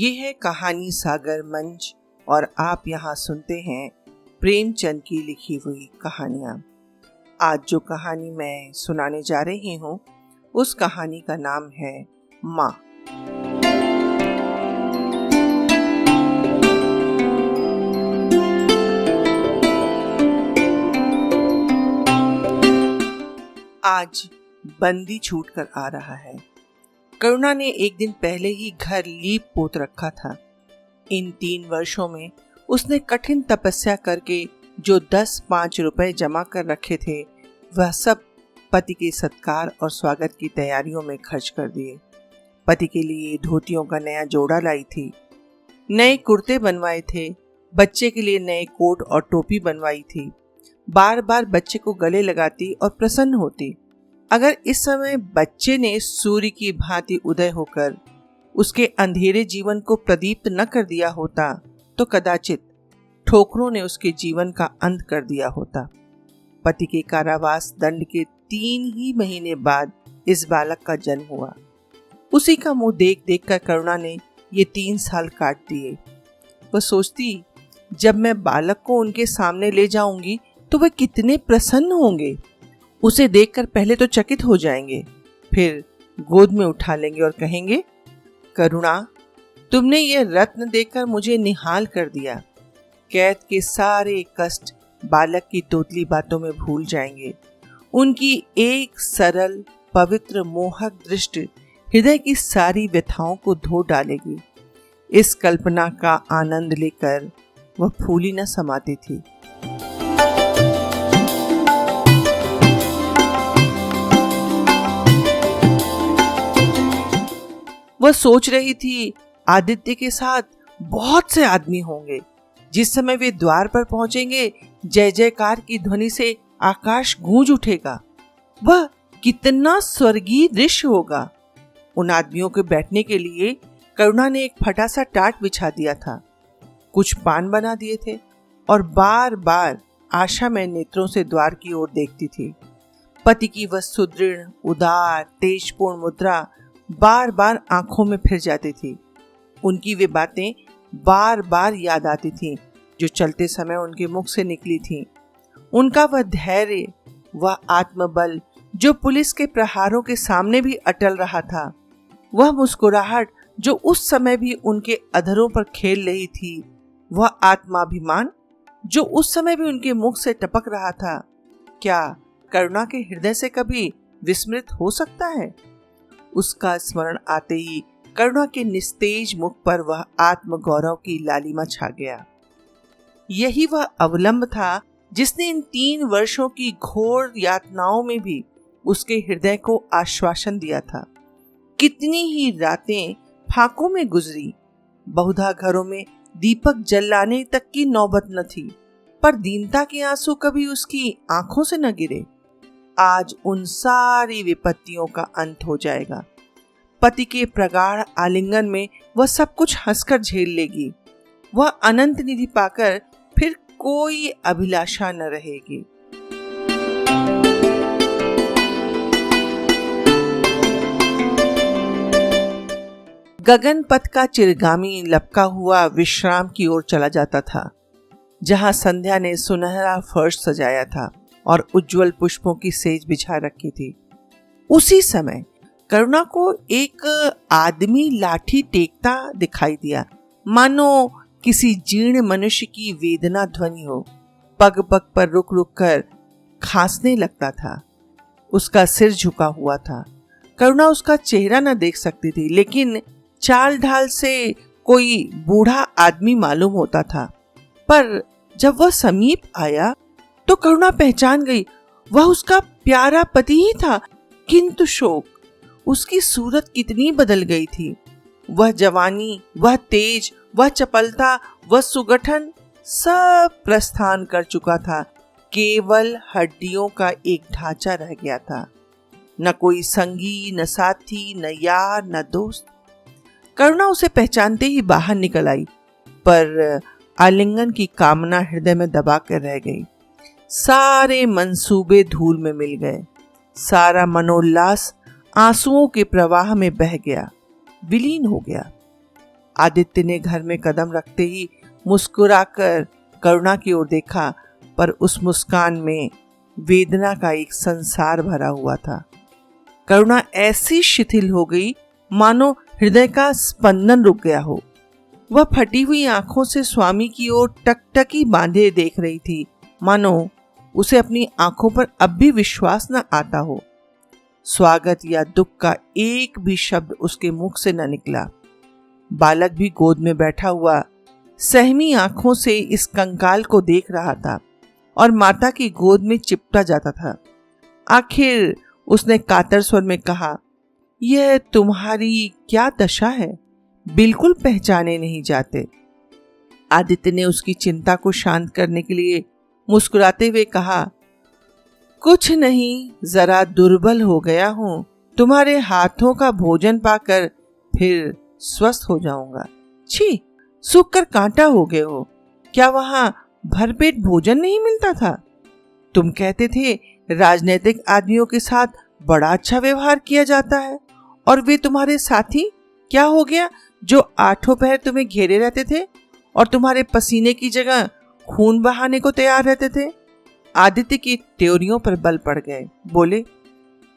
ये है कहानी सागर मंच और आप यहाँ सुनते हैं प्रेमचंद की लिखी हुई कहानियाँ। आज जो कहानी मैं सुनाने जा रही हूँ उस कहानी का नाम है माँ। आज बंदी छूट कर आ रहा है। करुणा ने एक दिन पहले ही घर लीप पोत रखा था। इन 3 वर्षों में उसने कठिन तपस्या करके जो 10-5 रुपए जमा कर रखे थे वह सब पति के सत्कार और स्वागत की तैयारियों में खर्च कर दिए। पति के लिए धोतियों का नया जोड़ा लाई थी, नए कुर्ते बनवाए थे, बच्चे के लिए नए कोट और टोपी बनवाई थी। बार बार बच्चे को गले लगाती और प्रसन्न होती। अगर इस समय बच्चे ने सूर्य की भांति उदय होकर उसके अंधेरे जीवन को प्रदीप्त न कर दिया होता तो कदाचित ठोकरों ने उसके जीवन का अंत कर दिया होता। पति के कारावास दंड के 3 ही महीने बाद इस बालक का जन्म हुआ। उसी का मुंह देख देख कर करुणा ने ये 3 साल काट दिए। वह सोचती, जब मैं बालक को उनके सामने ले जाऊंगी तो वे कितने प्रसन्न होंगे। उसे देखकर पहले तो चकित हो जाएंगे, फिर गोद में उठा लेंगे और कहेंगे, करुणा, तुमने ये रत्न देखकर मुझे निहाल कर दिया। कैद के सारे कष्ट बालक की तोतली बातों में भूल जाएंगे। उनकी एक सरल, पवित्र, मोहक दृष्टि हृदय की सारी व्यथाओं को धो डालेगी। इस कल्पना का आनंद लेकर वह फूली न समाती थी। वह सोच रही थी, आदित्य के साथ बहुत से आदमी होंगे। जिस समय वे द्वार पर पहुंचेंगे, जय जयकार की ध्वनि से आकाश गूंज उठेगा। वह कितना स्वर्गीय दृश्य होगा। उन आदमियों के बैठने के लिए करुणा ने एक फटा सा टाट बिछा दिया था, कुछ पान बना दिए थे और बार बार आशामय नेत्रों से द्वार की ओर देखती थी। पति की वह सुदृढ़, उदार, तेजपूर्ण मुद्रा बार बार आंखों में फिर जाती थी। उनकी वे बातें बार बार याद आती थीं जो चलते समय उनके मुख से निकली थीं। उनका वह धैर्य, वह आत्मबल जो पुलिस के प्रहारों के सामने भी अटल रहा था, वह मुस्कुराहट जो उस समय भी उनके अधरों पर खेल रही थी, वह आत्माभिमान जो उस समय भी उनके मुख से टपक रहा था, क्या करुणा के हृदय से कभी विस्मृत हो सकता है? उसका स्मरण आते ही करुणा के निस्तेज मुख पर वह आत्मगौरव की लालिमा छा गया। यही वह अवलंब था जिसने इन 3 वर्षों की घोर यातनाओं में भी उसके हृदय को आश्वासन दिया था। कितनी ही रातें फाकों में गुजरी, बहुधा घरों में दीपक जलाने तक की नौबत न थी, पर दीनता के आंसू कभी उसकी आंखों से न गिरे। आज उन सारी विपत्तियों का अंत हो जाएगा। पति के प्रगाढ़ आलिंगन में वह सब कुछ हंसकर झेल लेगी। वह अनंत निधि पाकर फिर कोई अभिलाषा न रहेगी। गगन पथ का चिरगामी लपका हुआ विश्राम की ओर चला जाता था, जहां संध्या ने सुनहरा फर्श सजाया था और उज्जवल पुष्पों की सेज बिछा रखी थी। उसी समय करुणा को एक आदमी लाठी टेकता दिखाई दिया, मानो किसी जीर्ण मनुष्य की वेदना ध्वनि हो। पग पग पर रुक रुक कर खांसने लगता था। उसका सिर झुका हुआ था। करुणा उसका चेहरा न देख सकती थी, लेकिन चाल ढाल से कोई बूढ़ा आदमी मालूम होता था। पर जब वह समीप आया तो करुणा पहचान गई, वह उसका प्यारा पति ही था। किंतु शोक, उसकी सूरत कितनी बदल गई थी। वह जवानी, वह तेज, वह चपलता, वह सुगठन सब प्रस्थान कर चुका था। केवल हड्डियों का एक ढांचा रह गया था। न कोई संगी, न साथी, न यार, न दोस्त। करुणा उसे पहचानते ही बाहर निकल आई, पर आलिंगन की कामना हृदय में दबा कर रह गई। सारे मंसूबे धूल में मिल गए। सारा मनोल्लास आंसुओं के प्रवाह में बह गया, विलीन हो गया। आदित्य ने घर में कदम रखते ही मुस्कुराकर करुणा की ओर देखा, पर उस मुस्कान में वेदना का एक संसार भरा हुआ था। करुणा ऐसी शिथिल हो गई मानो हृदय का स्पंदन रुक गया हो। वह फटी हुई आंखों से स्वामी की ओर टकटकी बांधे देख रही थी, मानो उसे अपनी आंखों पर अब भी विश्वास न आता हो। स्वागत या दुख का एक भी शब्द उसके मुख से न निकला। बालक भी गोद में बैठा हुआ सहमी आंखों से इस कंकाल को देख रहा था और माता की गोद में चिपटा जाता था। आखिर उसने कातर स्वर में कहा, यह तुम्हारी क्या दशा है, बिल्कुल पहचाने नहीं जाते। आदित्य ने उसकी चिंता को शांत करने के लिए मुस्कुराते हुए कहा, कुछ नहीं, जरा दुर्बल हो गया हूं। तुम्हारे हाथों का भोजन पाकर फिर स्वस्थ हो जाऊंगा। छी, सूख कर कांटा हो गए हो। क्या वहां भरपेट भोजन नहीं मिलता था? तुम कहते थे राजनीतिक आदमियों के साथ बड़ा अच्छा व्यवहार किया जाता है, और वे तुम्हारे साथी क्या हो गया जो आठों पहर तुम्हें घेरे रहते थे और तुम्हारे पसीने की जगह खून बहाने को तैयार रहते थे। आदित्य की त्योरियों पर बल पड़ गए। बोले,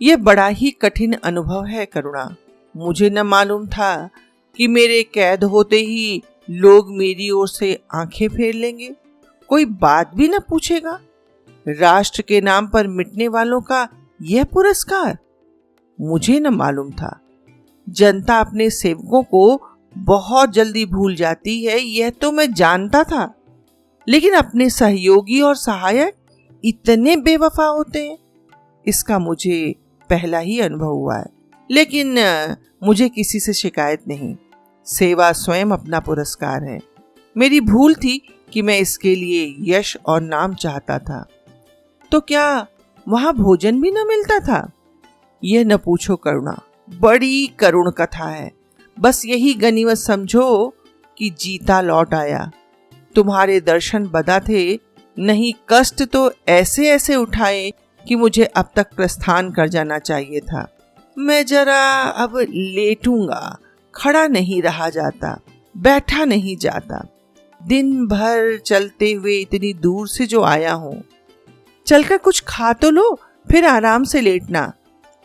यह बड़ा ही कठिन अनुभव है करुणा। मुझे न मालूम था कि मेरे कैद होते ही लोग मेरी ओर से आंखें फेर लेंगे, कोई बात भी न पूछेगा। राष्ट्र के नाम पर मिटने वालों का यह पुरस्कार, मुझे न मालूम था। जनता अपने सेवकों को बहुत जल्दी भूल जाती है, यह तो मैं जानता था, लेकिन अपने सहयोगी और सहायक इतने बेवफा होते हैं, इसका मुझे पहला ही अनुभव हुआ है। लेकिन मुझे किसी से शिकायत नहीं। सेवा स्वयं अपना पुरस्कार है। मेरी भूल थी कि मैं इसके लिए यश और नाम चाहता था। तो क्या वहां भोजन भी न मिलता था? यह न पूछो करुणा, बड़ी करुण कथा है। बस यही गनीमत समझो कि जीता लौट आया। तुम्हारे दर्शन बदा थे, नहीं कष्ट तो ऐसे ऐसे उठाए कि मुझे अब तक प्रस्थान कर जाना चाहिए था। मैं जरा अब लेटूंगा, खड़ा नहीं रहा जाता, बैठा नहीं जाता। दिन भर चलते हुए इतनी दूर से जो आया हूं, चलकर कुछ खा तो लो, फिर आराम से लेटना।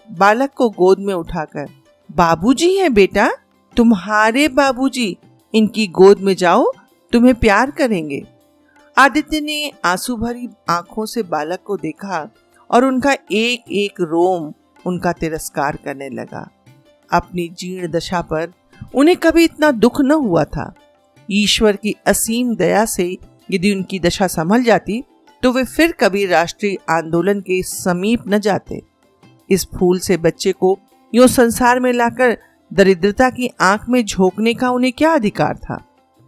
बालक को गोद में उठाकर, बाबूजी हैं बेटा, तुम्हारे बाबूजी, इनकी गोद में जाओ, तुम्हें प्यार करेंगे। आदित्य ने आंसू भरी आंखों से बालक को देखा और उनका एक एक रोम उनका तिरस्कार करने लगा। अपनी जीर्ण दशा पर उन्हें कभी इतना दुख न हुआ था। ईश्वर की असीम दया से यदि उनकी दशा संभल जाती तो वे फिर कभी राष्ट्रीय आंदोलन के समीप न जाते। इस फूल से बच्चे को यूं संसार में लाकर दरिद्रता की आंख में झोंकने का उन्हें क्या अधिकार था?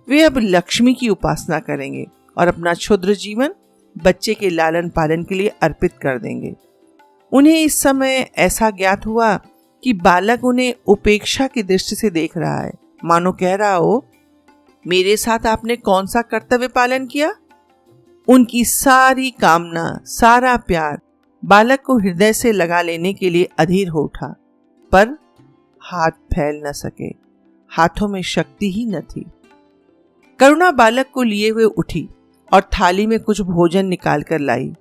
वे अब लक्ष्मी की उपासना करेंगे और अपना क्षुद्र जीवन बच्चे के लालन पालन के लिए अर्पित कर देंगे। उन्हें इस समय ऐसा ज्ञात हुआ कि बालक उन्हें उपेक्षा की दृष्टि से देख रहा है, मानो कह रहा हो, मेरे साथ आपने कौन सा कर्तव्य पालन किया? उनकी सारी कामना, सारा प्यार बालक को हृदय से लगा लेने के लिए अधीर हो उठा, पर हाथ फैल न सके। हाथों में शक्ति ही न थी। करुणा बालक को लिए हुए उठी और थाली में कुछ भोजन निकाल कर लाई।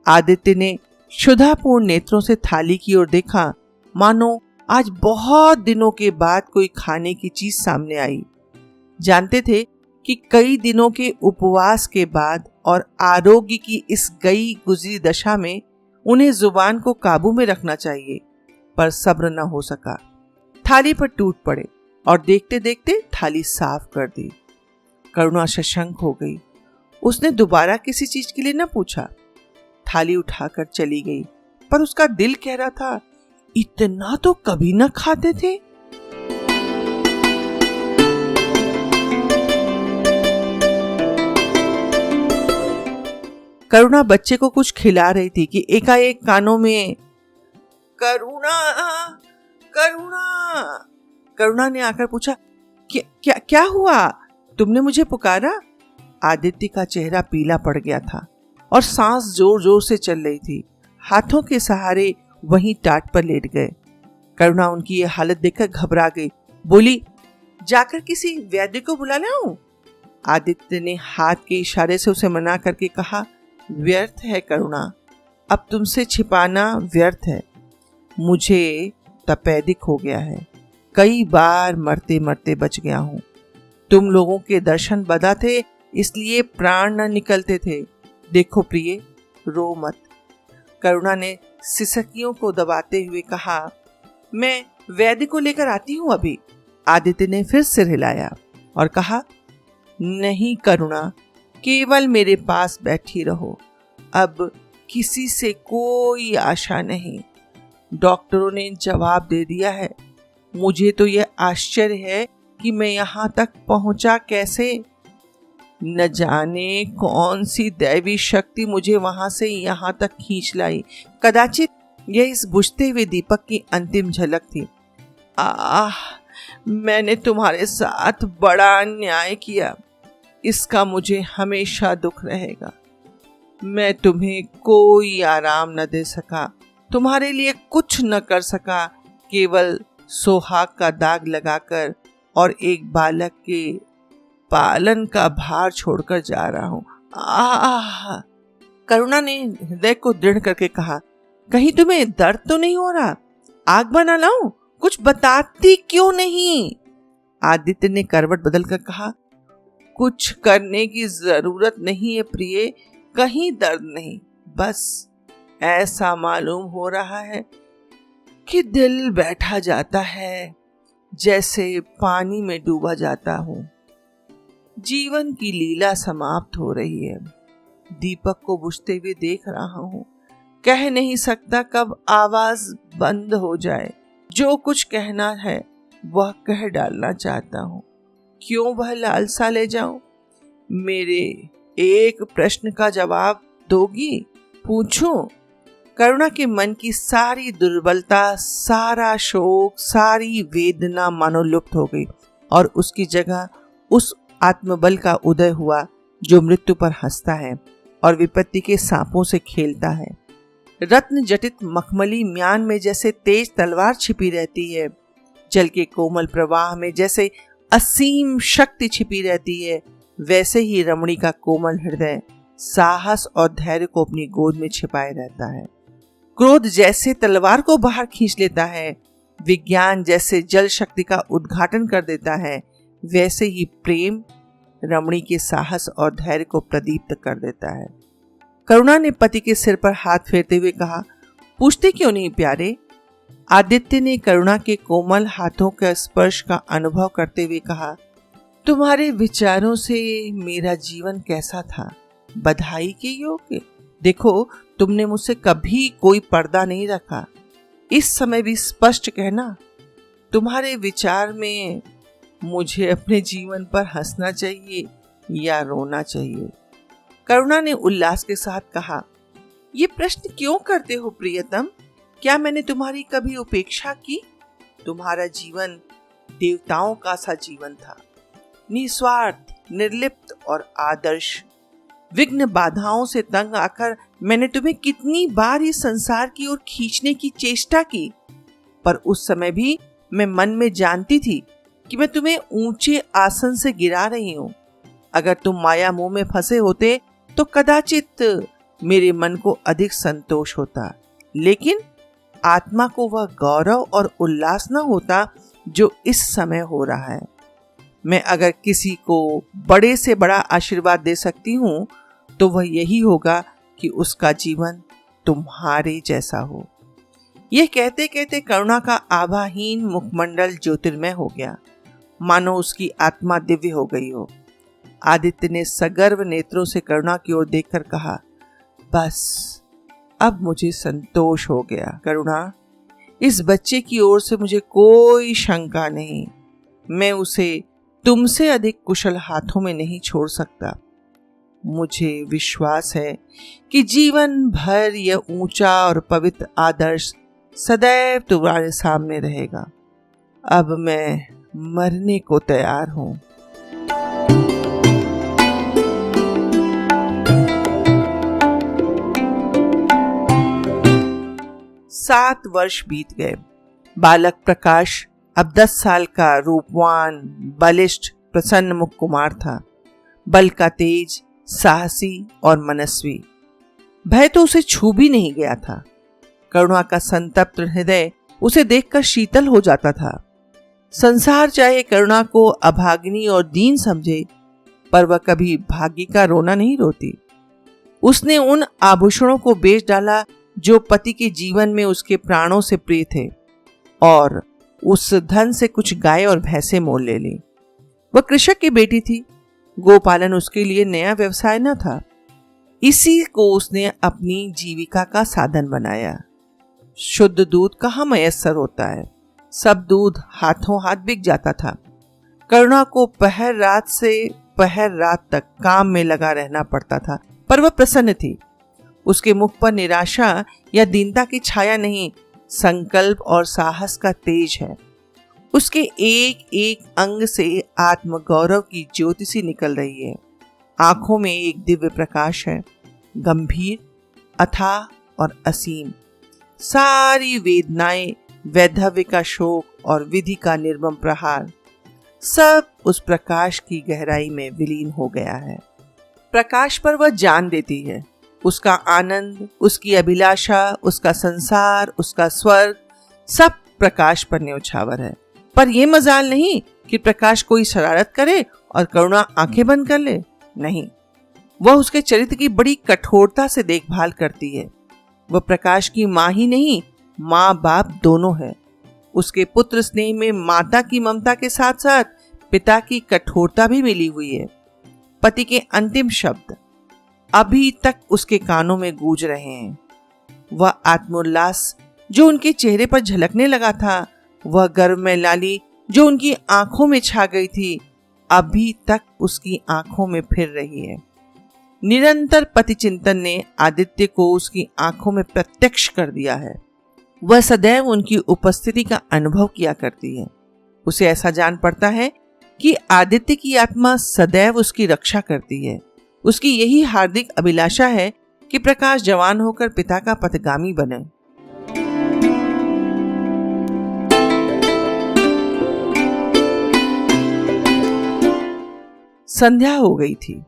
आदित्य ने क्षुधापूर्ण नेत्रों से थाली की ओर देखा, मानो आज बहुत दिनों के बाद कोई खाने की चीज सामने आई। जानते थे कि कई दिनों के उपवास के बाद और आरोग्य की इस गई गुजरी दशा में उन्हें जुबान को काबू में रखना चाहिए, पर सब्र न हो सका। थाली पर टूट पड़े और देखते देखते थाली साफ कर दी। करुणा शशंक हो गई। उसने दोबारा किसी चीज के लिए न पूछा, थाली उठाकर चली गई, पर उसका दिल कह रहा था, इतना तो कभी न खाते थे। करुणा बच्चे को कुछ खिला रही थी कि एकाएक कानों में करुणा करुणा। करुणा ने आकर पूछा, क्या क्या हुआ? तुमने मुझे पुकारा? आदित्य का चेहरा पीला पड़ गया था और सांस जोर जोर से चल रही थी। हाथों के सहारे वहीं टाट पर लेट गए। करुणा उनकी ये हालत देखकर घबरा गई। बोली, जाकर किसी वैद्य को बुला लाऊं? आदित्य ने हाथ के इशारे से उसे मना करके कहा, व्यर्थ है करुणा, अब तुमसे छिपाना व्यर्थ है। मुझे तपेदिक हो गया है, कई बार मरते मरते बच गया हूं। तुम लोगों के दर्शन बदा थे, इसलिए प्राण न निकलते थे। देखो प्रिय, रो मत। करुणा ने सिसकियों को दबाते हुए कहा, मैं वैद्य को लेकर आती हूं अभी। आदित्य ने फिर सिर हिलाया और कहा, नहीं करुणा, केवल मेरे पास बैठी रहो। अब किसी से कोई आशा नहीं। डॉक्टरों ने जवाब दे दिया है। मुझे तो यह आश्चर्य है कि मैं यहाँ तक पहुंचा कैसे। न जाने कौन सी दैवी शक्ति मुझे वहां से यहाँ तक खींच लाई। कदाचित यह इस बुझते हुए दीपक की अंतिम झलक थी। मैंने तुम्हारे साथ बड़ा अन्याय किया, इसका मुझे हमेशा दुख रहेगा। मैं तुम्हें कोई आराम न दे सका, तुम्हारे लिए कुछ न कर सका, केवल सोहाग का दाग लगाकर और एक बालक के पालन का भार छोड़कर जा रहा हूं। करुणा ने हृदय को दृढ़ करके कहा, कहीं तुम्हें दर्द तो नहीं हो रहा? आग बना लाऊं? कुछ बताती क्यों नहीं? आदित्य ने करवट बदलकर कहा, कुछ करने की जरूरत नहीं है प्रिय, कहीं दर्द नहीं। बस ऐसा मालूम हो रहा है कि दिल बैठा जाता है, जैसे पानी में डूबा जाता हूं। जीवन की लीला समाप्त हो रही है। दीपक को बुझते हुए देख रहा हूं। कह नहीं सकता कब आवाज बंद हो जाए। जो कुछ कहना है वह कह डालना चाहता हूं। क्यों वह लालसा ले जाऊं? मेरे एक प्रश्न का जवाब दोगी? पूछूं? करुणा के मन की सारी दुर्बलता, सारा शोक, सारी वेदना मानो लुप्त हो गई और उसकी जगह उस आत्मबल का उदय हुआ जो मृत्यु पर हंसता है और विपत्ति के सांपों से खेलता है। रत्न जटित मखमली म्यान में जैसे तेज तलवार छिपी रहती है, जल के कोमल प्रवाह में जैसे असीम शक्ति छिपी रहती है, वैसे ही रमणी का कोमल हृदय साहस और धैर्य को अपनी गोद में छिपाए रहता है। क्रोध जैसे तलवार को बाहर खींच लेता है, विज्ञान जैसे जल शक्ति का उद्घाटन कर देता है, वैसे ही प्रेम रमणी के साहस और धैर्य को प्रदीप्त कर देता है। करुणा ने पति के सिर पर हाथ फेरते हुए कहा, पूछते क्यों नहीं प्यारे? आदित्य ने करुणा के कोमल हाथों के स्पर्श का अनुभव करते हुए कहा, तुम्हारे विचारों से मेरा जीवन कैसा था, बधाई के योग्य। देखो, तुमने मुझसे कभी कोई पर्दा नहीं रखा। इस समय भी स्पष्ट कहना, तुम्हारे विचार में मुझे अपने जीवन पर हंसना चाहिए या रोना चाहिए? करुणा ने उल्लास के साथ कहा, ये प्रश्न क्यों करते हो प्रियतम? क्या मैंने तुम्हारी कभी उपेक्षा की? तुम्हारा जीवन देवताओं का सा जीवन था, निस्वार्थ, निर्लिप्त और आदर्श। विघ्न बाधाओं से तंग आकर मैंने तुम्हें कितनी बार इस संसार की ओर खींचने की चेष्टा की, पर उस समय भी मैं मन में जानती थी कि मैं तुम्हें ऊंचे आसन से गिरा रही हूं। अगर तुम माया मोह में फंसे होते तो कदाचित मेरे मन को अधिक संतोष होता, लेकिन आत्मा को वह गौरव और उल्लास न होता जो इस समय हो रहा है। मैं अगर किसी को बड़े से बड़ा आशीर्वाद दे सकती हूँ तो वह यही होगा कि उसका जीवन तुम्हारे जैसा हो। यह कहते कहते करुणा का आभाहीन मुखमंडल ज्योतिर्मय हो गया, मानो उसकी आत्मा दिव्य हो गई हो। आदित्य ने सगर्व नेत्रों से करुणा की ओर देखकर कहा, बस अब मुझे संतोष हो गया करुणा। इस बच्चे की ओर से मुझे कोई शंका नहीं। मैं उसे तुमसे अधिक कुशल हाथों में नहीं छोड़ सकता। मुझे विश्वास है कि जीवन भर यह ऊंचा और पवित्र आदर्श सदैव तुम्हारे सामने रहेगा। अब मैं मरने को तैयार हूं। सात वर्ष बीत गए। बालक प्रकाश अब 10 साल का रूपवान, बलिष्ठ, प्रसन्न मुख कुमार था। बल का तेज, साहसी और मनस्वी। भय तो उसे छू भी नहीं गया था। करुणा का संतप्त हृदय उसे देखकर शीतल हो जाता था। संसार चाहे करुणा को अभागिनी और दीन समझे, पर वह कभी भाग्य का रोना नहीं रोती। उसने उन आभूषणों को बेच डाला जो पति के जीवन में उसके प्राणों से प्रिय थे, और उस धन से कुछ गाय और भैंसे मोल ले ली। वह कृषक की बेटी थी। गोपालन उसके लिए नया व्यवसाय न था। इसी को उसने अपनी जीविका का साधन बनाया। शुद्ध दूध कहाँ मयस्सर होता है। सब दूध हाथों हाथ बिक जाता था। करुणा को पहर रात से पहर रात तक काम में लगा रहना पड़ता था, पर वह प्रसन्न थी। उसके मुख पर निराशा या दीनता की छाया नहीं, संकल्प और साहस का तेज है। उसके एक एक अंग से आत्मगौरव की ज्योति सी निकल रही है। आंखों में एक दिव्य प्रकाश है, गंभीर, अथाह और असीम। सारी वेदनाएं, वैधव्य का शोक और विधि का निर्मम प्रहार, सब उस प्रकाश की गहराई में विलीन हो गया है। प्रकाश पर वह जान देती है। उसका आनंद, उसकी अभिलाषा, उसका संसार, उसका स्वर्ग, सब प्रकाश पर न्यौछावर है। पर यह मजाल नहीं कि प्रकाश कोई शरारत करे और करुणा आंखें बंद कर ले। नहीं, वह उसके चरित्र की बड़ी कठोरता से देखभाल करती है। वह प्रकाश की माँ ही नहीं, माँ बाप दोनों है। उसके पुत्र स्नेह में माता की ममता के साथ साथ पिता की कठोरता भी मिली हुई है। पति के अंतिम शब्द अभी तक उसके कानों में गूंज रहे हैं। वह आत्मोल्लास जो उनके चेहरे पर झलकने लगा था, वह गर्व में लाली जो उनकी आंखों में छा गई थी, अभी तक उसकी आंखों में फिर रही है। निरंतर पति चिंतन ने आदित्य को उसकी आंखों में प्रत्यक्ष कर दिया है। वह सदैव उनकी उपस्थिति का अनुभव किया करती है। उसे ऐसा जान पड़ता है कि आदित्य की आत्मा सदैव उसकी रक्षा करती है। उसकी यही हार्दिक अभिलाषा है कि प्रकाश जवान होकर पिता का पथगामी बने। संध्या हो गई थी।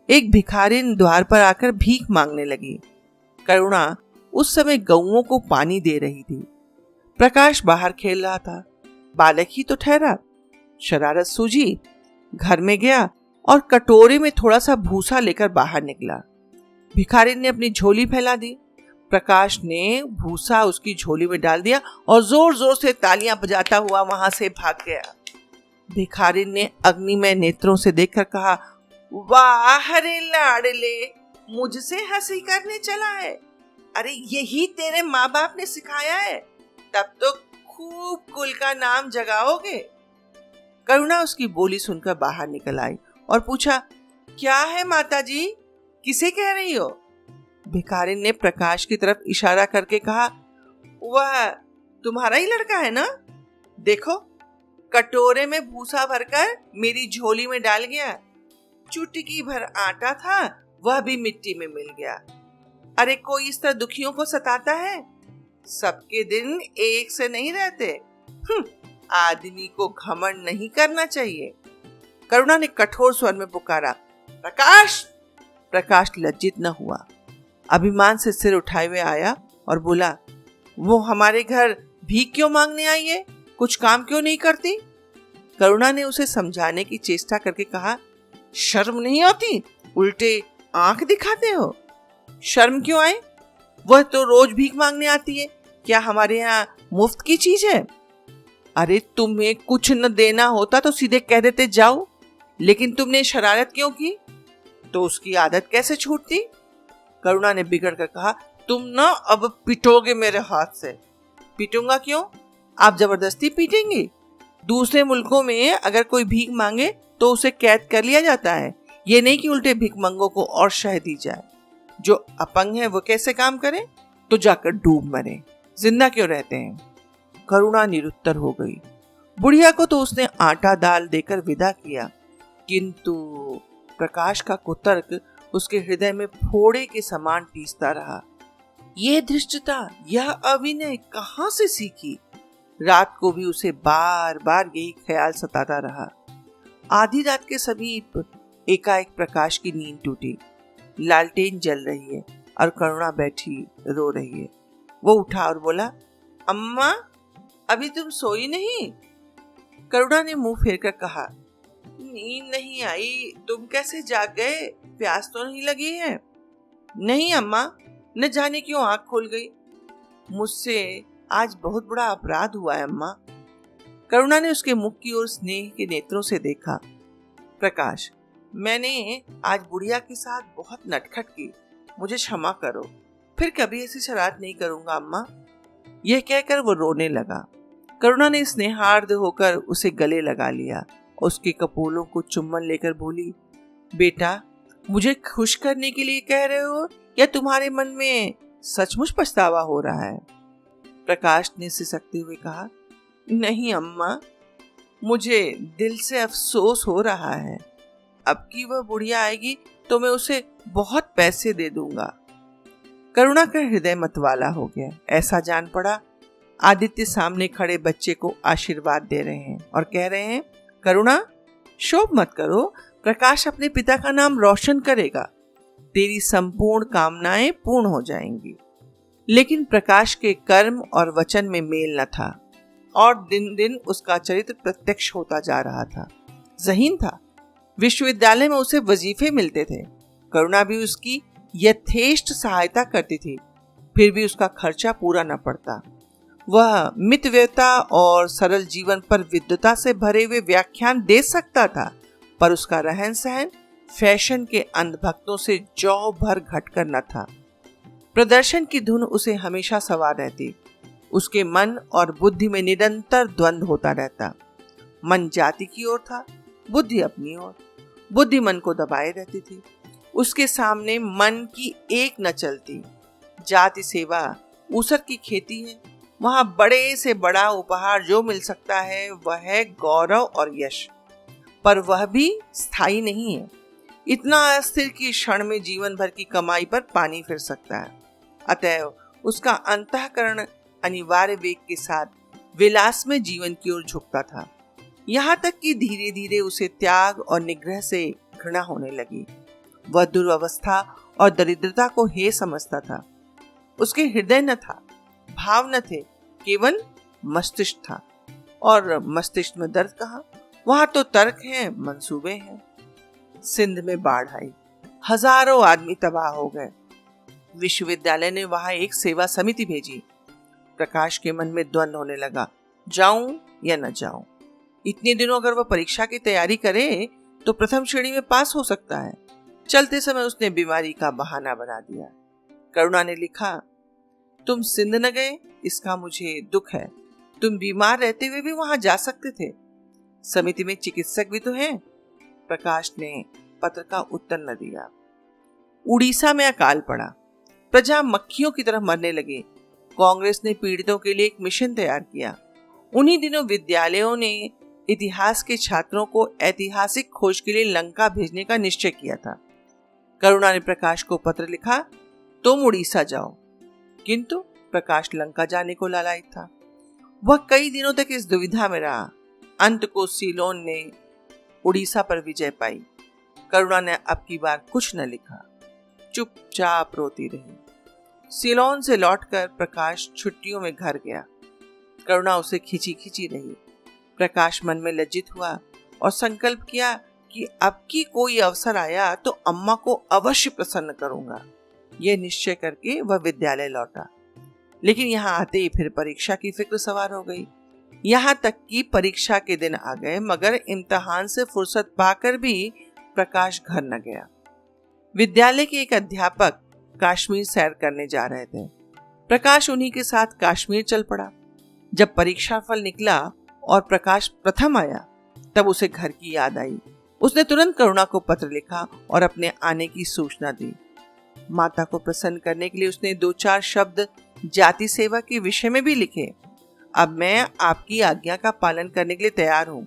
एक भिखारिन द्वार पर आकर भीख मांगने लगी। करुणा उस समय गौओं को पानी दे रही थी। प्रकाश बाहर खेल रहा था। बालक ही तो ठहरा। शरारत सूझी, घर में गया और कटोरे में थोड़ा सा भूसा लेकर बाहर निकला। भिखारिन ने अपनी झोली फैला दी। प्रकाश ने भूसा उसकी झोली में डाल दिया और जोर जोर से तालियां बजाता हुआ वहां से भाग गया। भिखारिन ने अग्निमय नेत्रों से देखकर कहा, वाह रे लाडले, मुझसे हंसी करने चला है। अरे यही तेरे माँ बाप ने सिखाया है, तब तो खूब कुल का नाम जगाओगे। करुणा उसकी बोली सुनकर बाहर निकल आई और पूछा, क्या है माता जी, किसे कह रही हो? भिखारिन ने प्रकाश की तरफ इशारा करके कहा, वह तुम्हारा ही लड़का है ना? देखो, कटोरे में भूसा भरकर मेरी झोली में डाल गया। चुटकी भर आटा था, वह भी मिट्टी में मिल गया। अरे कोई इस तरह दुखियों को सताता है? सबके दिन एक से नहीं रहते। आदमी को घमंड नहीं करना चाहिए। करुणा ने कठोर स्वर में पुकारा, प्रकाश। प्रकाश लज्जित न हुआ, अभिमान से सिर उठाए हुए आया और बोला, वो हमारे घर भीख क्यों मांगने आई है? कुछ काम क्यों नहीं करती? करुणा ने उसे समझाने की चेष्टा करके कहा, शर्म नहीं आती? उल्टे आंख दिखाते हो। शर्म क्यों आए? वह तो रोज भीख मांगने आती है। क्या हमारे यहाँ मुफ्त की चीज है? अरे तुम्हें कुछ न देना होता तो सीधे कह देते जाओ, लेकिन तुमने शरारत क्यों की? तो उसकी आदत कैसे छूटती? करुणा ने बिगड़ कर कहा, तुम ना अब पिटोगे मेरे हाथ से। पीटूंगा क्यों? आप जबरदस्ती पीटेंगे? दूसरे मुल्कों में अगर कोई भीख मांगे तो उसे कैद कर लिया जाता है। ये नहीं कि उल्टे भिखमंगों को और शह दी जाए। जो अपंग है वो कैसे काम करे? तो जाकर डूब मरे, जिंदा क्यों रहते हैं? करुणा निरुत्तर हो गई। बुढ़िया को तो उसने आटा दाल देकर विदा किया, किंतु प्रकाश का कुतर्क उसके हृदय में फोड़े के समान टीसता रहा। ये धृष्टता, यह अभिनय कहाँ से सीखी? रात को भी उसे बार बार यही ख्याल सताता रहा। आधी रात के समीप एकाएक प्रकाश की नींद टूटी। लालटेन जल रही है और करुणा बैठी रो रही है। वो उठा और बोला, अम्मा अभी तुम सोई नहीं? करुणा ने मुंह फेरकर कहा, नींद नहीं आई, तुम कैसे जाग गए? प्यास तो नहीं लगी है? नहीं अम्मा, न जाने क्यों आंख खुल गई। मुझसे आज बहुत बड़ा अपराध हुआ है अम्मा। करुणा ने उसके मुख की ओर स्नेह के नेत्रों से देखा। प्रकाश, मैंने आज बुढ़िया के साथ बहुत नटखट की, मुझे क्षमा करो, फिर कभी ऐसी शरारत नहीं करूंगा अम्मा। यह कहकर वो रोने लगा। करुणा ने स्नेहार्द होकर उसे गले लगा लिया, उसके कपोलों को चुम्बन लेकर बोली, बेटा मुझे खुश करने के लिए कह रहे हो या तुम्हारे मन में सचमुच पछतावा हो रहा है? प्रकाश ने सिसकते हुए कहा, नहीं अम्मा, मुझे दिल से अफसोस हो रहा है। अब की वह बुढ़िया आएगी तो मैं उसे बहुत पैसे दे दूंगा। करुणा का हृदय मतवाला हो गया। ऐसा जान पड़ा आदित्य सामने खड़े बच्चे को आशीर्वाद दे रहे हैं और कह रहे हैं, करुणा शोक मत करो, प्रकाश अपने पिता का नाम रोशन करेगा, तेरी संपूर्ण कामनाएं पूर्ण हो जाएंगी। लेकिन प्रकाश के कर्म और वचन में मेल न था और दिन दिन उसका चरित्र प्रत्यक्ष होता जा रहा था। ज़हीन था। विश्वविद्यालय में उसे वजीफे मिलते थे। करुणा भी उसकी यथेष्ट सहायता करती थी, फिर भी उसका खर्चा पूरा न पड़ता। वह मितव्ययता और सरल जीवन पर विद्वता से भरे हुए व्याख्यान दे सकता था, पर उसका रहन सहन फैशन के अंधभक्तों से जौ भर घटकर न था। प्रदर्शन की धुन उसे हमेशा सवार रहती। उसके मन और बुद्धि में निरंतर द्वंद्व होता रहता। मन जाति की ओर था, बुद्धि अपनी ओर। बुद्धि मन को दबाए रहती थी। उसके सामने मन की एक न चलती। जाति सेवा ऊसर की खेती है। वहां बड़े से बड़ा उपहार जो मिल सकता है वह है गौरव और यश, पर वह भी स्थायी नहीं है। इतना अस्थिर कि क्षण में जीवन भर की कमाई पर पानी फिर सकता है। अतएव उसका अंतःकरण अनिवार्य वेग के साथ विलास में जीवन की ओर झुकता था। यहाँ तक कि धीरे धीरे उसे त्याग और निग्रह से घृणा होने लगी। वह दुर्व्यवस्था और दरिद्रता को हे समझता था। उसके हृदय न था, भाव न थे, केवल मस्तिष्क था। और मस्तिष्क में दर्द कहाँ? वहां तो तर्क हैं, मंसूबे हैं। सिंध में बाढ़ आई, हजारों आदमी तबाह हो गए। विश्वविद्यालय ने वहां एक सेवा समिति भेजी। प्रकाश के मन में द्वंद होने लगा, जाऊं या न जाऊं। इतने दिनों अगर वह परीक्षा की तैयारी करे तो प्रथम श्रेणी में पास हो सकता है। चलते समय उसने बीमारी का बहाना बना दिया। करुणा ने लिखा, तुम सिंध न गए इसका मुझे दुख है। तुम बीमार रहते हुए भी वहां जा सकते थे। समिति में चिकित्सक भी तो हैं। प्रकाश ने पत्र का उत्तर न दिया। उड़ीसा में अकाल पड़ा। प्रजा मक्खियों की तरह मरने लगी। कांग्रेस ने पीड़ितों के लिए एक मिशन तैयार किया। उन्हीं दिनों विद्यालयों ने इतिहास के छात्रों को ऐतिहासिक खोज के लिए लंका भेजने का निश्चय किया था। करुणा ने प्रकाश को पत्र लिखा, तुम उड़ीसा जाओ। किंतु प्रकाश लंका जाने को लालायित था। वह कई दिनों तक इस दुविधा में रहा। अंत को सीलोन ने उड़ीसा पर विजय पाई। करुणा ने अब की बार कुछ न लिखा, चुपचाप रोती रही। सीलोन से लौटकर प्रकाश छुट्टियों में घर गया। करुणा उसे खींची खींची रही। प्रकाश मन में लज्जित हुआ और संकल्प किया कि अब की कोई अवसर आया तो अम्मा को अवश्य प्रसन्न करूंगा। यह निश्चय करके वह विद्यालय लौटा। लेकिन यहाँ आते ही फिर परीक्षा की फिक्र सवार हो गई। यहाँ तक कि परीक्षा के दिन आ गए, मगर इम्तिहान से फुर्सत पाकर भी प्रकाश घर न गया। विद्यालय के एक अध्यापक कश्मीर सैर करने जा रहे थे। प्रकाश उन्हीं के साथ कश्मीर चल पड़ा। जब परीक्षा फल निकला और प्रकाश प्रथम आया, तब उसे घर की याद आई। उसने तुरंत करुणा को पत्र लिखा और अपने आने की सूचना दी। माता को प्रसन्न करने के लिए उसने 2-4 शब्द जाति सेवा के विषय में भी लिखे। अब मैं आपकी आज्ञा का पालन करने के लिए तैयार हूँ।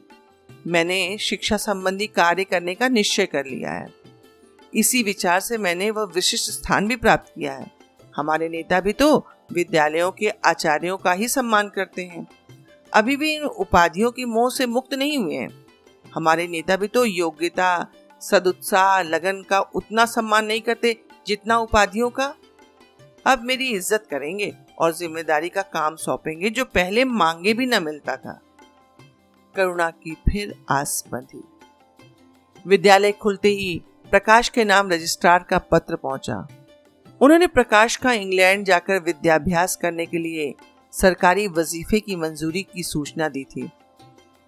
मैंने शिक्षा संबंधी कार्य करने का निश्चय कर लिया है। इसी विचार से मैंने वह विशिष्ट स्थान भी प्राप्त किया है। हमारे नेता भी तो विद्यालयों के आचार्यों का ही सम्मान करते हैं। अभी भी इन उपाधियों की मोह से मुक्त नहीं हुए हैं। हमारे नेता भी तो योग्यता, सदुत्साह, लगन का उतना सम्मान नहीं करते जितना उपाधियों का। अब मेरी इज्जत करेंगे और जिम्मेदारी का काम सौंपेंगे जो पहले मांगे भी न मिलता था। करुणा की फिर आस बंधी। विद्यालय खुलते ही प्रकाश के नाम रजिस्ट्रार का पत्र पहुंचा। उन्होंने प्रकाश का इंग्लैंड जाकर विद्याभ्यास करने के लिए सरकारी वजीफे की मंजूरी की सूचना दी थी।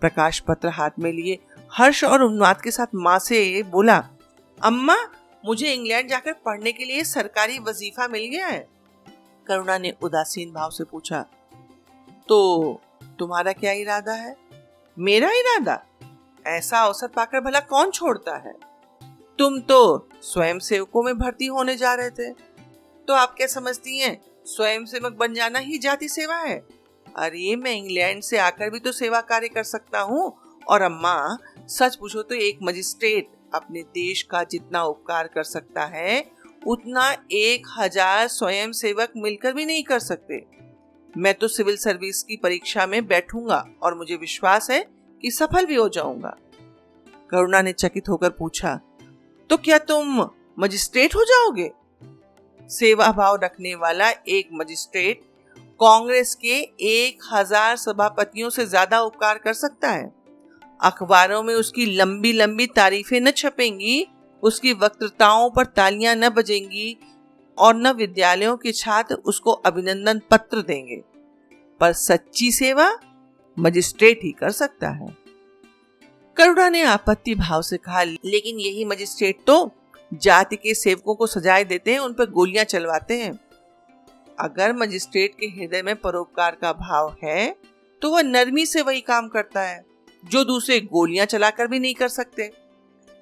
प्रकाश पत्र हाथ में लिए हर्ष और उन्माद के साथ माँ से बोला, अम्मा, मुझे इंग्लैंड जाकर पढ़ने के लिए सरकारी वजीफा मिल गया है। करुणा ने उदासीन भाव से पूछा, तो तुम्हारा क्या इरादा है? मेरा इरादा? ऐसा अवसर पाकर भला कौन छोड़ता है? तुम तो स्वयं सेवकों में भर्ती होने जा रहे थे, तो आप क्या समझती हैं स्वयं सेवक बन जाना ही जाति सेवा है? अरे मैं इंग्लैंड से आकर भी तो सेवा कार्य कर सकता हूँ। और अम्मा, सच पूछो तो एक मजिस्ट्रेट अपने देश का जितना उपकार कर सकता है उतना 1000 स्वयं सेवक मिलकर भी नहीं कर सकते। मैं तो सिविल सर्विस की परीक्षा में बैठूंगा और मुझे विश्वास है कि सफल भी हो जाऊंगा। करुणा ने चकित होकर पूछा, तो क्या तुम मजिस्ट्रेट हो जाओगे? सेवा भाव रखने वाला एक मजिस्ट्रेट कांग्रेस के 1000 सभापतियों से ज्यादा उपकार कर सकता है। अखबारों में उसकी लंबी लंबी तारीफें न छपेंगी, उसकी वक्तृताओं पर तालियां न बजेंगी और न विद्यालयों के छात्र उसको अभिनंदन पत्र देंगे, पर सच्ची सेवा मजिस्ट्रेट ही कर सकता है। करुणा ने आपत्ति भाव से कहा, लेकिन यही मजिस्ट्रेट तो जाति के सेवकों को सजाए देते हैं, उन पर गोलियां चलवाते हैं। अगर मजिस्ट्रेट के हृदय में परोपकार का भाव है तो वह नरमी से वही काम करता है जो दूसरे गोलियां चलाकर भी नहीं कर सकते।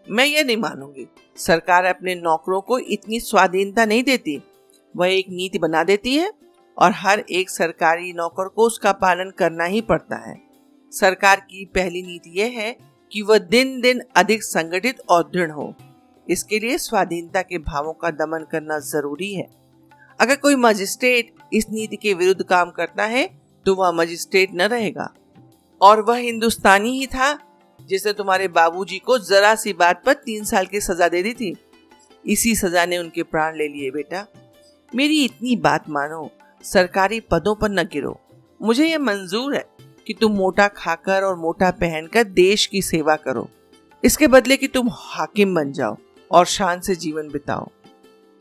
मैं ये नहीं मानूंगी। सरकार अपने नौकरों को इतनी स्वाधीनता नहीं देती, वह एक नीति बना देती है और हर एक सरकारी नौकर को उसका पालन करना ही पड़ता है। सरकार की पहली नीति यह है कि वह दिन दिन अधिक संगठित और दृढ़ हो। इसके लिए स्वाधीनता के भावों का दमन करना जरूरी है। अगर कोई मजिस्ट्रेट इस नीति के विरुद्ध काम करता है तो वह मजिस्ट्रेट न रहेगा। और वह हिंदुस्तानी ही था जिसने तुम्हारे बाबूजी को जरा सी बात पर 3 साल की सजा दे दी थी। इसी सजा ने उनके प्राण ले लिए। बेटा, मेरी इतनी बात मानो, सरकारी पदों पर न गिरो। मुझे यह मंजूर है कि तुम मोटा खाकर और मोटा पहनकर देश की सेवा करो, इसके बदले कि तुम हाकिम बन जाओ और शान से जीवन बिताओ।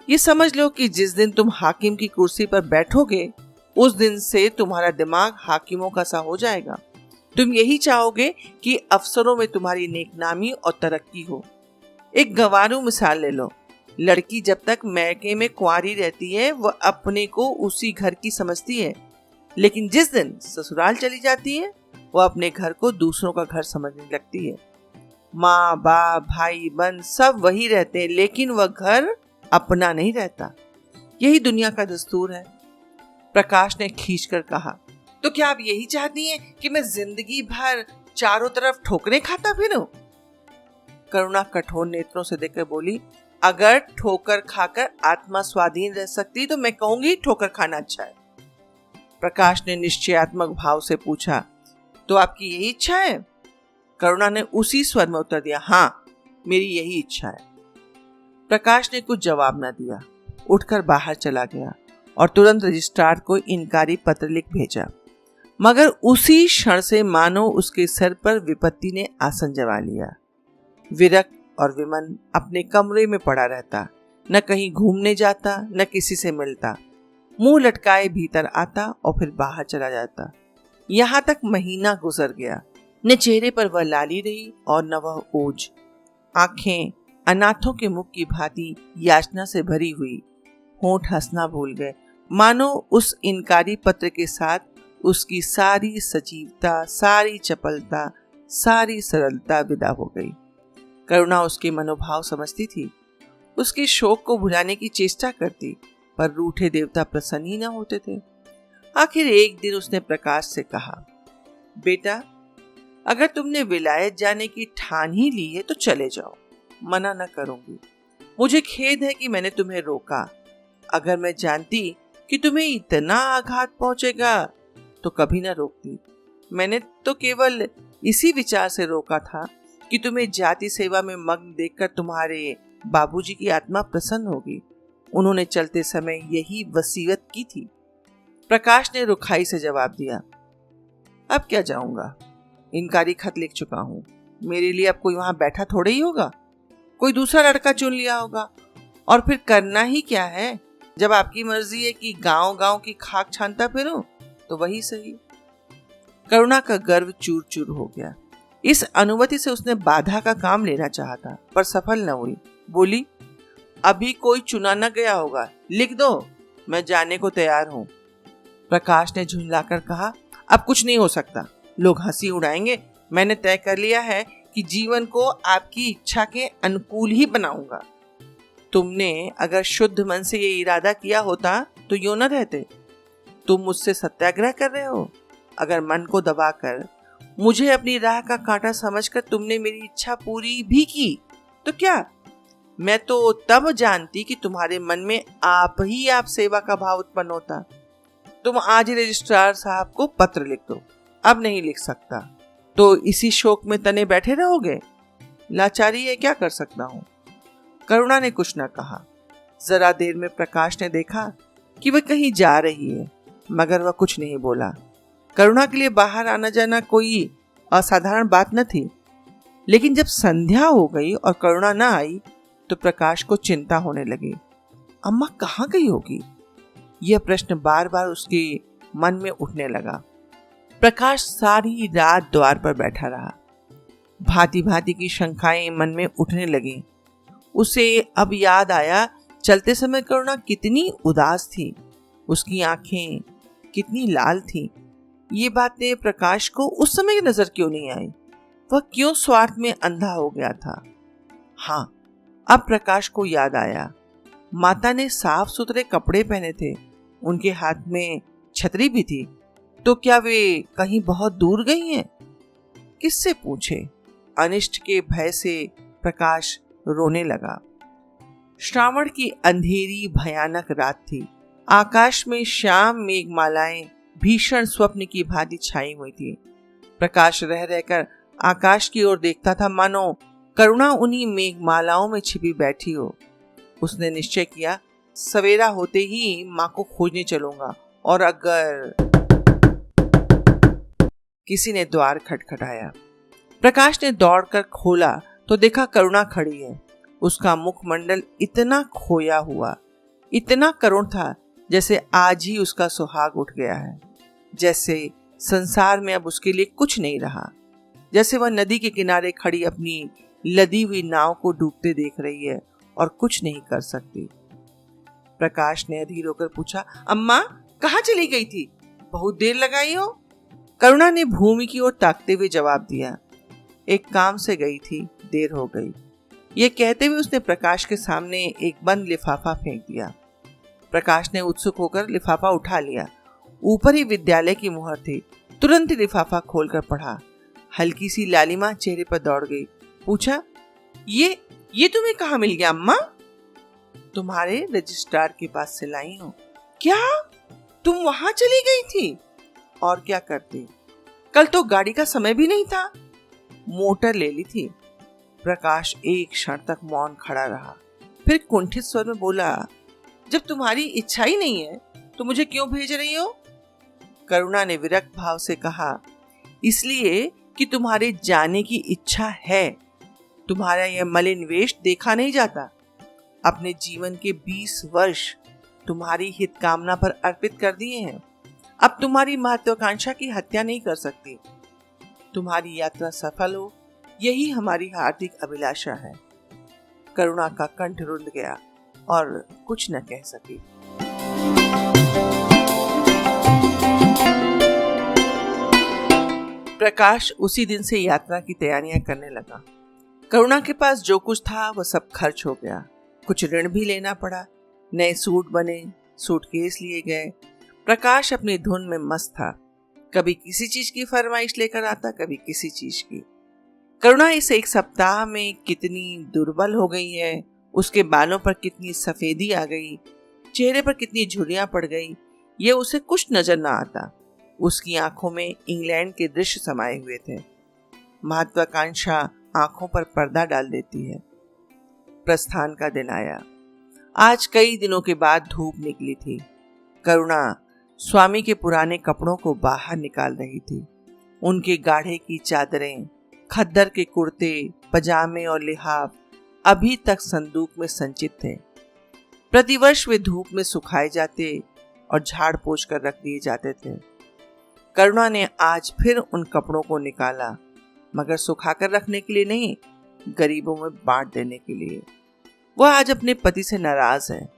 ये समझ लो कि जिस दिन तुम हाकिम की कुर्सी पर बैठोगे उस दिन से तुम्हारा दिमाग हाकिमों का सा हो जाएगा। तुम यही चाहोगे कि अफसरों में तुम्हारी नेकनामी और तरक्की हो। एक गंवारू मिसाल ले लो। लड़की जब तक मैके में कुंवारी रहती है वह अपने को उसी घर की समझती है, लेकिन जिस दिन ससुराल चली जाती है वह अपने घर को दूसरों का घर समझने लगती है। माँ बाप भाई बहन सब वही रहते हैं, लेकिन वह घर अपना नहीं रहता। यही दुनिया का दस्तूर है। प्रकाश ने खींचकर कहा, तो क्या आप यही चाहती हैं कि मैं जिंदगी भर चारों तरफ ठोकरें खाता फिरूं? करुणा कठोर नेत्रों से देखकर बोली, अगर ठोकर खाकर आत्मा स्वाधीन रह सकती तो मैं कहूंगी ठोकर खाना अच्छा है। प्रकाश ने निश्चयात्मक भाव से पूछा, तो आपकी यही इच्छा है? करुणा ने उसी स्वर में उत्तर दिया, हाँ, मेरी यही इच्छा है। प्रकाश ने कुछ जवाब न दिया, उठकर बाहर चला गया और तुरंत रजिस्ट्रार को इनकारी पत्र लिख भेजा। मगर उसी क्षण से मानो उसके सर पर विपत्ति ने आसन जमा लिया। विरक्त और विमन अपने कमरे में पड़ा रहता, न कहीं घूमने जाता, न किसी से मिलता, मुंह लटकाए भीतर आता और फिर बाहर चला जाता। यहाँ तक महीना गुजर गया। न चेहरे पर वह लाली रही और न वह ओज। आंखें अनाथों के मुख की भांति याचना से भरी हुई, होंठ हंसना भूल गए, मानो उस इनकारी पत्र के साथ उसकी सारी सजीवता, सारी चपलता, सारी सरलता विदा हो गई। करुणा उसके मनोभाव समझती थी, उसके शोक को भुलाने की चेष्टा करती, पर रूठे देवता प्रसन्न ही न होते थे। आखिर एक दिन उसने प्रकाश से कहा, बेटा, अगर तुमने विलायत जाने की ठान ही ली है तो चले जाओ, मना न करूंगी। मुझे खेद है कि मैंने तुम्हें रोका। अगर मैं जानती कि तुम्हें इतना आघात पहुंचेगा तो कभी न रोकती। मैंने तो केवल इसी विचार से रोका था कि तुम्हें जाति सेवा में मग्न देखकर तुम्हारे बाबूजी की आत्मा प्रसन्न होगी। उन्होंने चलते समय यही वसीयत की थी। प्रकाश ने रुखाई से जवाब दिया, अब क्या जाऊंगा, इनकारी खत लिख चुका हूं। मेरे लिए अब कोई वहां बैठा थोड़े ही होगा, कोई दूसरा लड़का चुन लिया होगा। और फिर करना ही क्या है, जब आपकी मर्जी है कि गांव गांव की खाक छानता फिरूं तो वही सही। करुणा का गर्व चूर चूर हो गया। इस अनुमति से उसने बाधा का काम लेना चाहा था, पर सफल न हुई। बोली, अभी कोई चुना न गया होगा, लिख दो, मैं जाने को तैयार हूं। प्रकाश ने झुंझलाकर कहा, अब कुछ नहीं हो सकता, लोग हंसी उड़ाएंगे। मैंने तय कर लिया है कि जीवन को आपकी इच्छा के अनुकूल ही बनाऊंगा। तुमने अगर शुद्ध मन से ये इरादा किया होता तो यूं न रहते। तुम मुझसे सत्याग्रह कर रहे हो। अगर मन को दबाकर मुझे अपनी राह का कांटा समझकर तुमने मेरी इच्छा पूरी भी की तो क्या, मैं तो तब जानती कि तुम्हारे मन में आप सेवा का भाव उत्पन्न होता। तुम आज ही रजिस्ट्रार साहब को पत्र लिख दो। अब नहीं लिख सकता तो इसी शोक में तने बैठे रहोगे। लाचारी है, क्या कर सकता हूं। करुणा ने कुछ न कहा। जरा देर में प्रकाश ने देखा कि वह कहीं जा रही है, मगर वह कुछ नहीं बोला। करुणा के लिए बाहर आना जाना कोई असाधारण बात न थी, लेकिन जब संध्या हो गई और करुणा न आई तो प्रकाश को चिंता होने लगी। अम्मा कहाँ गई होगी, यह प्रश्न बार बार उसके मन में उठने लगा। प्रकाश सारी रात द्वार पर बैठा रहा। भांति भांति की शंकाएं मन में उठने लगी। उसे अब याद आया, चलते समय करुणा कितनी उदास थी, उसकी आंखें कितनी लाल थीं। ये बातें प्रकाश को उस समय नजर क्यों नहीं आई? वह क्यों स्वार्थ में अंधा हो गया था? हाँ, अब प्रकाश को याद आया, माता ने साफ सुथरे कपड़े पहने थे, उनके हाथ में छतरी भी थी। तो क्या वे कहीं बहुत दूर गई हैं? किससे पूछे? अनिष्ट के भय से प्रकाश रोने लगा। श्रावण की अंधेरी भयानक रात थी। आकाश में श्याम मेघमालाएं भीषण स्वप्न की भांति छाई हुई थी। प्रकाश रह रहकर आकाश की ओर देखता था, मानो करुणा उन्हीं मेघमालाओं में छिपी बैठी हो। उसने निश्चय किया, सवेरा होते ही मां को खोजने चलूंगा। और अगर किसी ने द्वार खटखटाया। प्रकाश ने दौड़कर खोला तो देखा करुणा खड़ी है। उसका मुखमंडल इतना खोया हुआ, इतना करुण था, जैसे आज ही उसका सुहाग उठ गया है, जैसे संसार में अब उसके लिए कुछ नहीं रहा, जैसे वह नदी के किनारे खड़ी अपनी लदी हुई नाव को डूबते देख रही है और कुछ नहीं कर सकती। प्रकाश ने अधीर होकर पूछा, अम्मा कहाँ चली गई थी, बहुत देर लगाई हो? करुणा ने भूमि की ओर ताकते हुए जवाब दिया, एक काम से गई थी, देर हो गई। यह कहते हुए उसने प्रकाश के सामने एक बंद लिफाफा फेंक दिया। प्रकाश ने उत्सुक होकर लिफाफा उठा लिया। ऊपर ही विद्यालय की मुहर थी। तुरंत ही लिफाफा खोलकर पढ़ा। हल्की सी लालिमा चेहरे पर दौड़ गई। पूछा, ये तुम्हें कहाँ मिल गया अम्मा? तुम्हारे रजिस्ट्रार के पास से लाई हूँ। क्या तुम वहां चली गई थी? और क्या करती, कल तो गाड़ी का समय भी नहीं था। मोटर ले ली थी। प्रकाश एक क्षण तक मौन खड़ा रहा, फिर कुंठित स्वर में बोला, जब तुम्हारी इच्छा ही नहीं है तो मुझे क्यों भेज रही हो? करुणा ने विरक्त भाव से कहा, इसलिए कि तुम्हारे जाने की इच्छा है। तुम्हारा यह मलिन वेश देखा नहीं जाता। अपने जीवन के 20 वर्ष तुम्हारी हित कामना पर अर्पित कर दिए हैं। अब तुम्हारी महत्वाकांक्षा की हत्या नहीं कर सकती। तुम्हारी यात्रा सफल हो, यही हमारी हार्दिक अभिलाषा है। करुणा का कंठ रुंध गया और कुछ न कह सकी। प्रकाश उसी दिन से यात्रा की तैयारियां करने लगा। करुणा के पास जो कुछ था वह सब खर्च हो गया। कुछ ऋण भी लेना पड़ा। नए सूट बने, सूटकेस लिए गए। प्रकाश अपनी धुन में मस्त था। कभी किसी चीज की फरमाइश लेकर आता, कभी किसी चीज की। करुणा इस एक सप्ताह में कितनी दुर्बल हो गई है, उसके बालों पर कितनी सफेदी आ गई, चेहरे पर कितनी झुर्रियां पड़ गई, ये उसे कुछ नजर ना आता। उसकी आंखों में इंग्लैंड के दृश्य समाये हुए थे। महत्वाकांक्षा आंखों पर पर्दा डाल देती है। प्रस्थान का दिन आया। आज कई दिनों के बाद धूप निकली थी। करुणा स्वामी के पुराने कपड़ों को बाहर निकाल रही थी। उनके गाढ़े की चादरें, खद्दर के कुर्ते, पजामे और लिहाफ अभी तक संदूक में संचित थे। प्रतिवर्ष वे धूप में सुखाए जाते और झाड़ पोंछ कर रख दिए जाते थे। करुणा ने आज फिर उन कपड़ों को निकाला, मगर सुखाकर रखने के लिए नहीं, गरीबों में बांट देने के लिए। वह आज अपने पति से नाराज है।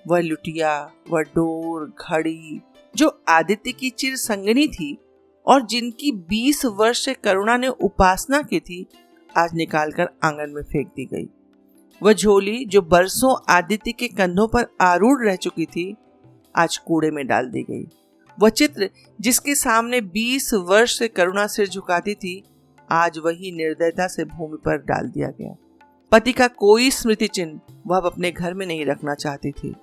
वह लुटिया, वह डोर, घड़ी जो आदित्य की चिर संगनी थी और जिनकी 20 वर्ष से करुणा ने उपासना की थी, आज निकालकर आंगन में फेंक दी गई। वह झोली जो बरसों आदित्य के कंधों पर आरूढ़ रह चुकी थी, आज कूड़े में डाल दी गई। वह चित्र जिसके सामने 20 वर्ष से करुणा सिर झुकाती थी, आज वही निर्दयता से भूमि पर डाल दिया गया। पति का कोई स्मृति चिन्ह वह अब अपने घर में नहीं रखना चाहती थी।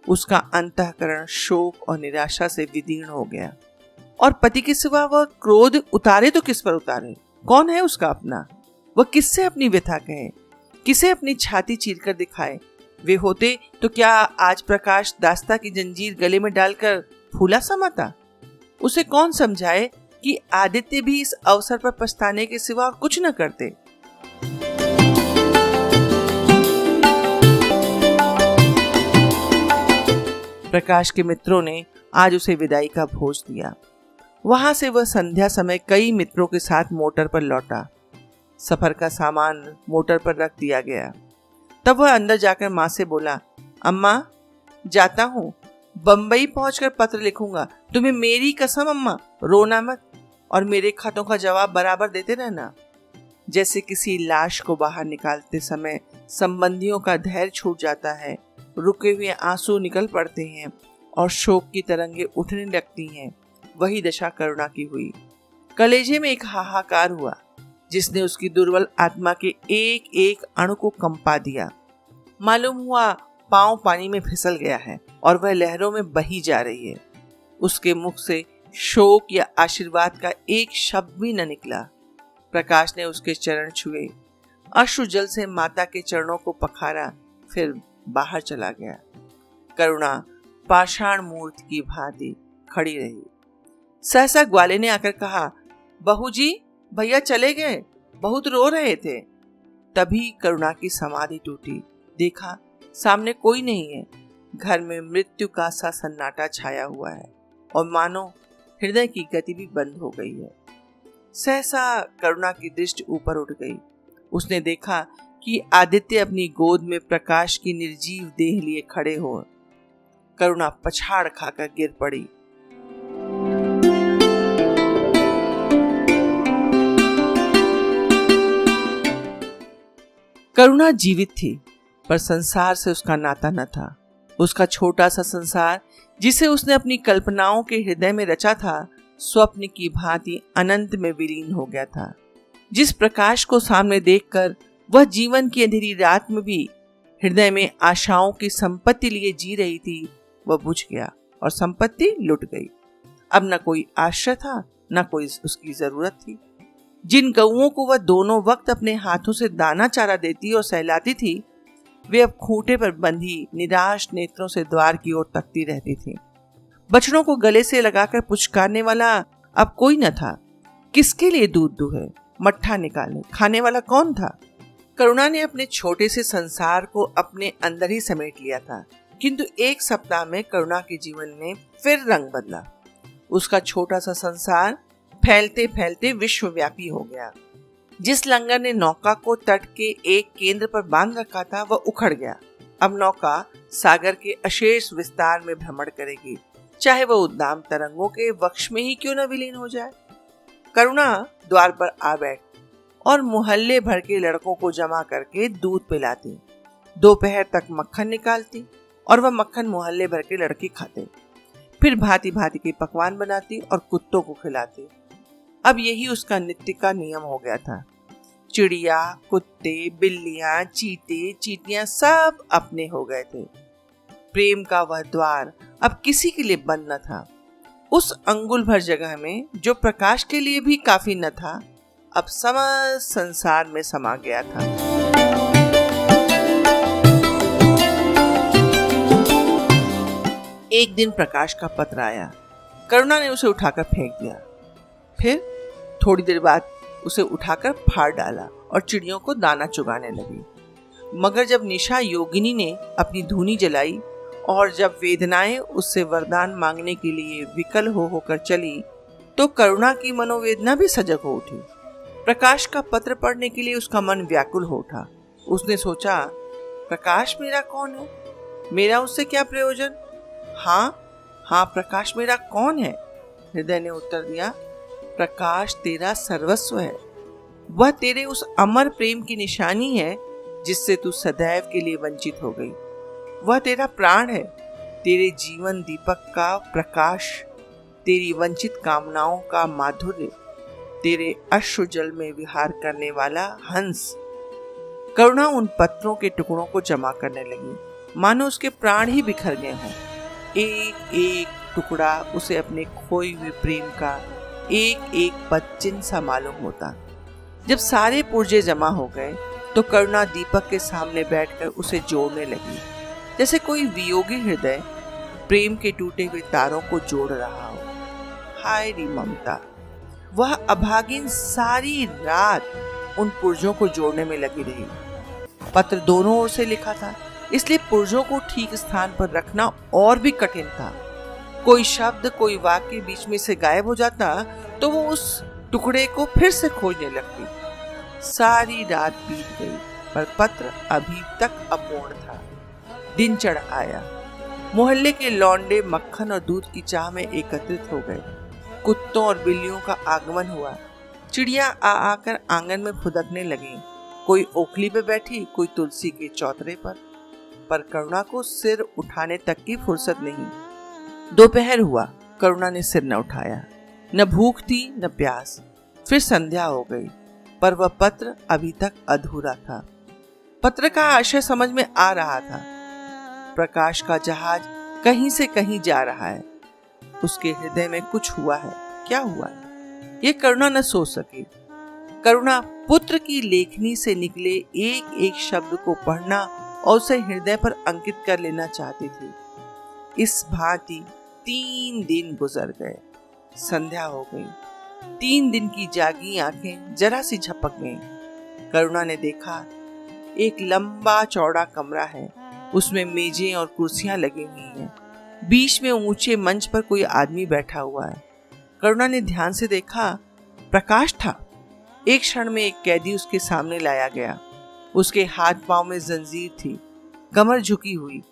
उसका अंतःकरण शोक और निराशा से विदीर्ण हो गया। और पति के सिवा वह क्रोध उतारे तो किस पर उतारे? कौन है उसका अपना? वह किससे अपनी व्यथा कहे, किसे अपनी छाती चीरकर दिखाए? वे होते तो क्या आज प्रकाश दास्ता की जंजीर गले में डालकर फूला समाता? उसे कौन समझाए कि आदित्य भी इस अवसर पर पछताने के सिवा और कुछ न करते। प्रकाश के मित्रों ने आज उसे विदाई का भोज दिया। वहां से वह संध्या समय कई मित्रों के साथ मोटर पर लौटा। सफर का सामान मोटर पर रख दिया गया। तब वह अंदर जाकर माँ से बोला, अम्मा जाता हूँ, बंबई पहुंचकर पत्र लिखूंगा। तुम्हें मेरी कसम अम्मा, रोना मत और मेरे खतों का जवाब बराबर देते रहना। जैसे किसी लाश को बाहर निकालते समय संबंधियों का धैर्य छूट जाता है, रुके हुए आंसू निकल पड़ते हैं और शोक की तरंगे उठने लगती हैं, वही दशा करुणा की हुई। कलेजे में एक हाहाकार हुआ जिसने उसकी दुर्बल आत्मा के एक एक अणु को कंपा दिया। मालूम हुआ पांव पानी में फिसल गया है और वह लहरों में बही जा रही है। उसके मुख से शोक या आशीर्वाद का एक शब्द भी न निकला। प्रकाश ने उसके चरण छुए, अश्रु जल से माता के चरणों को पखारा, फिर बाहर चला गया। करुणा पाषाण मूर्ति की भांति खड़ी रही। सहसा ग्वाले ने आकर कहा, बहू जी भैया चले गए, बहुत रो रहे थे। तभी करुणा की समाधि टूटी। देखा सामने कोई नहीं है। घर में मृत्यु का सा सन्नाटा छाया हुआ है और मानो हृदय की गति भी बंद हो गई है। सहसा करुणा की दृष्टि ऊपर उठ गई। उसने देखा कि आदित्य अपनी गोद में प्रकाश की निर्जीव देह लिए खड़े हो। करुणा पछाड़ खाकर गिर पड़ी। करुणा जीवित थी, पर संसार से उसका नाता न था। उसका छोटा सा संसार जिसे उसने अपनी कल्पनाओं के हृदय में रचा था, स्वप्न की भांति अनंत में विलीन हो गया था। जिस प्रकाश को सामने देखकर वह जीवन की अंधेरी रात में भी हृदय में आशाओं की संपत्ति लिए जी रही थी, वह बुझ गया और संपत्ति लुट गई। अब न कोई आश्रय था, न कोई उसकी जरूरत थी। जिन गऊओं को वह दोनों वक्त अपने हाथों से दाना चारा देती और सहलाती थी, वे अब खूंटे पर बंधी निराश नेत्रों से द्वार की ओर तकती रहती थी। बछड़ों को गले से लगाकर पुचकारने वाला अब कोई न था। किसके लिए दूध दूहे, मट्ठा निकाले, खाने वाला कौन था? करुणा ने अपने छोटे से संसार को अपने अंदर ही समेट लिया था, किंतु एक सप्ताह में करुणा के जीवन में फिर रंग बदला। उसका छोटा सा संसार फैलते फैलते विश्वव्यापी हो गया। जिस लंगर ने नौका को तट के एक केंद्र पर बांध रखा था, वह उखड़ गया। अब नौका सागर के अशेष विस्तार में भ्रमण करेगी, चाहे वह उद्दाम तरंगों के वक्ष में ही क्यों न विलीन हो जाए। करुणा द्वार पर आ बैठ और मोहल्ले भर के लड़कों को जमा करके दूध पिलाती। दोपहर तक मक्खन निकालती और वह मक्खन मोहल्ले भर के लड़के खाते। फिर भांति भांति के पकवान बनाती और कुत्तों को खिलाती। अब यही उसका नित्य का नियम हो गया था। चिड़िया, कुत्ते, बिल्लियां, चीते, चींटियां सब अपने हो गए थे। प्रेम का वह द्वार अब किसी के लिए बंद न था। उस अंगुल भर जगह में जो प्रकाश के लिए भी काफी न था, अब समस्त संसार में समा गया था। एक दिन प्रकाश का पत्र आया। करुणा ने उसे उठाकर फेंक दिया। फिर थोड़ी देर बाद उसे उठाकर फाड़ डाला और चिड़ियों को दाना चुगाने लगी। मगर जब निशा योगिनी ने अपनी धूनी जलाई और जब वेदनाएं उससे वरदान मांगने के लिए विकल होकर चली, तो करुणा की मनोवेदना भी सजग हो उठी। प्रकाश का पत्र पढ़ने के लिए उसका मन व्याकुल हो उठा। उसने सोचा, प्रकाश मेरा कौन है? मेरा उससे क्या प्रयोजन? हाँ, प्रकाश मेरा कौन है? हृदय ने उत्तर दिया, प्रकाश तेरा सर्वस्व है। वह तेरे उस अमर प्रेम की निशानी है जिससे तू सदैव के लिए वंचित हो गई। वह तेरा प्राण है, तेरे जीवन दीपक का प्रकाश, तेरी वंचित कामनाओं का माधुर्य, तेरे अश्रु जल में विहार करने वाला हंस। करुणा उन पत्रों के टुकड़ों को जमा करने लगी, मानो उसके प्राण ही बिखर गए हों। एक एक टुकड़ा उसे अपने खोए हुए प्रेम का एक एक पद चिन्ह सा मालूम होता। जब सारे पुर्जे जमा हो गए तो करुणा दीपक के सामने बैठकर उसे जोड़ने लगी, जैसे कोई वियोगी हृदय प्रेम के टूटे हुए तारों को जोड़ रहा हो। हाय री ममता! वह अभागिन सारी रात उन पुर्जों को जोड़ने में लगी रही। पत्र दोनों ओर से लिखा था, इसलिए पुर्जों को ठीक स्थान पर रखना और भी कठिन था। कोई शब्द, कोई वाक्य बीच में से गायब हो जाता तो वो उस टुकड़े को फिर से खोजने लगती। सारी रात बीत गई पर पत्र अभी तक अपूर्ण था। दिन चढ़ आया। मोहल्ले के लौंडे मक्खन और दूध की चाह में एकत्रित हो गए। कुत्तों और बिल्लियों का आगमन हुआ। चिड़िया आकर आंगन में फुदकने लगी। कोई ओखली पे बैठी, कोई तुलसी के चौतरे पर करुणा को सिर उठाने तक की फुर्सत नहीं। दोपहर हुआ, करुणा ने सिर न उठाया। न भूख थी न प्यास। फिर संध्या हो गई पर वह पत्र अभी तक अधूरा था। पत्र का आशय समझ में आ रहा था। प्रकाश का जहाज कहीं से कहीं जा रहा है। उसके हृदय में कुछ हुआ है। क्या हुआ है ये करुणा न सोच सकी। करुणा पुत्र की लेखनी से निकले एक एक शब्द को पढ़ना और उसे हृदय पर अंकित कर लेना चाहती थी। इस भांति 3 दिन गुजर गए। संध्या हो गई। 3 दिन की जागी आंखें जरा सी झपक गईं। करुणा ने देखा, एक लंबा चौड़ा कमरा है। उसमें मेजें और कुर्सियां लगी हुई हैं। बीच में ऊंचे मंच पर कोई आदमी बैठा हुआ है। करुणा ने ध्यान से देखा, प्रकाश था। एक क्षण में एक कैदी उसके सामने लाया गया। उसके हाथ पांव में जंजीर थी, कमर झुकी हुई।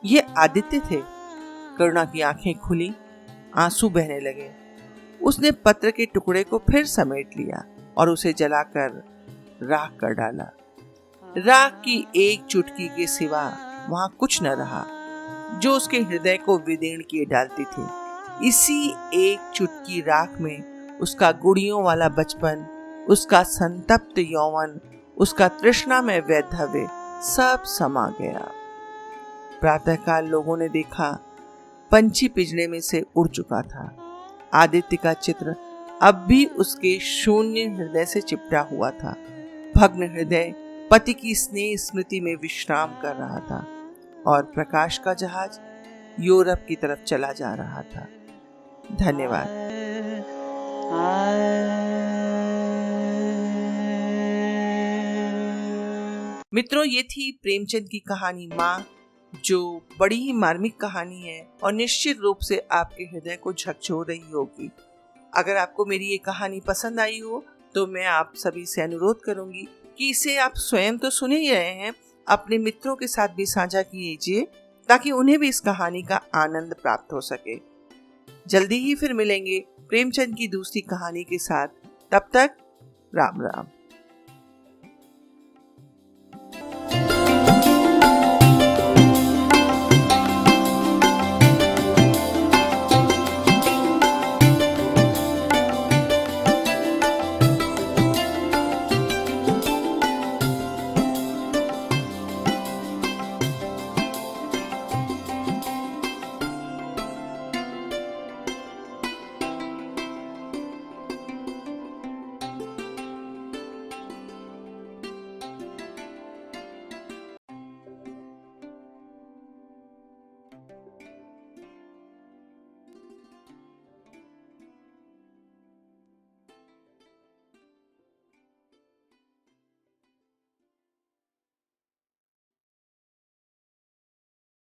ये आदित्य थे। करुणा की आंखें खुली, आंसू बहने लगे। उसने पत्र के टुकड़े को फिर समेट लिया और उसे जलाकर राख कर डाला। राख की एक चुटकी के सिवा वहां कुछ न रहा जो उसके हृदय को विदीर्ण किए डालती थी। इसी एक चुटकी राख में उसका गुड़ियों वाला बचपन, उसका संतप्त यौवन, उसका तृष्णा में वैधव्य सब समा गया। प्रातःकाल लोगों ने देखा, पंछी पिंजरे में से उड़ चुका था। आदित्य का चित्र अब भी उसके शून्य हृदय से चिपटा हुआ था। भग्न हृदय पति की स्नेह स्मृति में विश्राम कर रहा था और प्रकाश का जहाज यूरोप की तरफ चला जा रहा था। धन्यवाद। मित्रों, ये थी प्रेमचंद की कहानी माँ, जो बड़ी ही मार्मिक कहानी है और निश्चित रूप से आपके हृदय को झकझोर रही होगी। अगर आपको मेरी ये कहानी पसंद आई हो तो मैं आप सभी से अनुरोध करूंगी कि इसे आप स्वयं तो सुन ही रहे हैं, अपने मित्रों के साथ भी साझा कीजिए ताकि उन्हें भी इस कहानी का आनंद प्राप्त हो सके। जल्दी ही फिर मिलेंगे प्रेमचंद की दूसरी कहानी के साथ। तब तक राम राम।